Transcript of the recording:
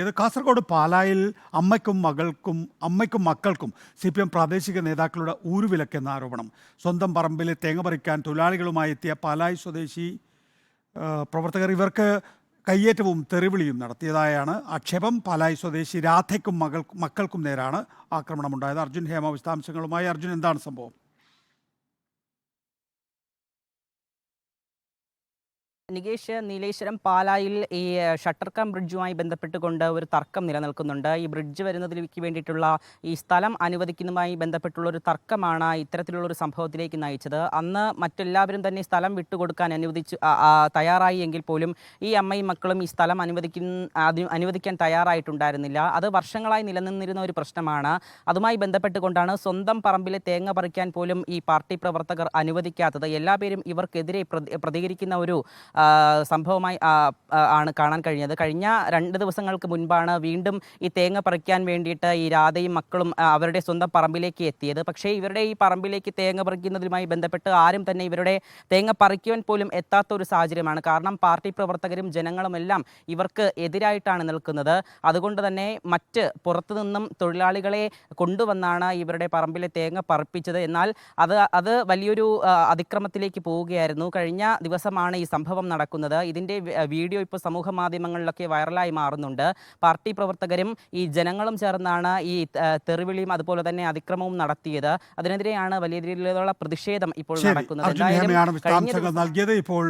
ഇത് കാസർഗോഡ് പാലായിൽ അമ്മയ്ക്കും മക്കൾക്കും CPM പ്രാദേശിക നേതാക്കളുടെ ഊരുവിലക്കെന്ന ആരോപണം. സ്വന്തം പറമ്പിൽ തേങ്ങ പറിക്കാൻ തൊഴിലാളികളുമായി എത്തിയ പാലായി സ്വദേശി പ്രവർത്തകർ ഇവർക്ക് കയ്യേറ്റവും തെറിവിളിയും നടത്തിയതായാണ് ആക്ഷേപം. പാലായി സ്വദേശി രാധയ്ക്കും മക്കൾക്കും നേരാണ് ആക്രമണമുണ്ടായത്. അർജുൻ ഹേമ വിശദാംശങ്ങളുമായി. അർജുൻ, എന്താണ് സംഭവം? നികേഷ്, നീലേശ്വരം പാലായിൽ ഈ ഷട്ടർ കം ബ്രിഡ്ജുമായി ബന്ധപ്പെട്ടുകൊണ്ട് ഒരു തർക്കം നിലനിൽക്കുന്നുണ്ട്. ഈ ബ്രിഡ്ജ് വരുന്നതിലേക്ക് വേണ്ടിയിട്ടുള്ള ഈ സ്ഥലം അനുവദിക്കുന്നതുമായി ബന്ധപ്പെട്ടുള്ള ഒരു തർക്കമാണ് ഇത്തരത്തിലുള്ള ഒരു സംഭവത്തിലേക്ക് നയിച്ചത്. അന്ന് മറ്റെല്ലാവരും തന്നെ സ്ഥലം വിട്ടുകൊടുക്കാൻ തയ്യാറായി എങ്കിൽ പോലും ഈ അമ്മയും മക്കളും ഈ സ്ഥലം അനുവദിക്കാൻ തയ്യാറായിട്ടുണ്ടായിരുന്നില്ല. അത് വർഷങ്ങളായി നിലനിന്നിരുന്ന ഒരു പ്രശ്നമാണ്. അതുമായി ബന്ധപ്പെട്ടുകൊണ്ടാണ് സ്വന്തം പറമ്പിലെ തേങ്ങ പറിക്കാൻ പോലും ഈ പാർട്ടി പ്രവർത്തകർ അനുവദിക്കാത്തത്. എല്ലാ പേരും ഇവർക്കെതിരെ പ്രതികരിക്കുന്ന ഒരു സംഭവമായി ആണ് കാണാൻ കഴിഞ്ഞത്. കഴിഞ്ഞ 2 ദിവസങ്ങൾക്ക് മുൻപാണ് വീണ്ടും ഈ തേങ്ങ പറിക്കാൻ വേണ്ടിയിട്ട് ഈ രാധയും മക്കളും അവരുടെ സ്വന്തം പറമ്പിലേക്ക് എത്തിയത്. പക്ഷേ ഇവരുടെ ഈ പറമ്പിലേക്ക് തേങ്ങ പറിക്കുന്നതുമായി ബന്ധപ്പെട്ട് ആരും തന്നെ ഇവരുടെ തേങ്ങ പറിക്കുവാൻ പോലും എത്താത്ത ഒരു സാഹചര്യമാണ്. കാരണം പാർട്ടി പ്രവർത്തകരും ജനങ്ങളും എല്ലാം ഇവർക്ക് എതിരായിട്ടാണ് നിൽക്കുന്നത്. അതുകൊണ്ട് തന്നെ മറ്റ് പുറത്തുനിന്നും തൊഴിലാളികളെ കൊണ്ടുവന്നാണ് ഇവരുടെ പറമ്പിലെ തേങ്ങ പറിപ്പിച്ചത്. എന്നാൽ അത് വലിയൊരു അതിക്രമത്തിലേക്ക് പോവുകയായിരുന്നു. കഴിഞ്ഞ ദിവസമാണ് ഈ സംഭവം നടക്കുന്നത്. ഇതിൻ്റെ വീഡിയോ ഇപ്പോൾ സമൂഹ മാധ്യമങ്ങളിലൊക്കെ വൈറലായി മാറുന്നുണ്ട്. പാർട്ടി പ്രവർത്തകരും ഈ ജനങ്ങളും ചേർന്നാണ് ഈ തെറിവിളിയും അതുപോലെ തന്നെ അതിക്രമവും നടത്തിയത്. അതിനെതിരെയാണ് വലിയ രീതിയിലുള്ള പ്രതിഷേധം ഇപ്പോൾ നടക്കുന്നത്. നൽകിയത് ഇപ്പോൾ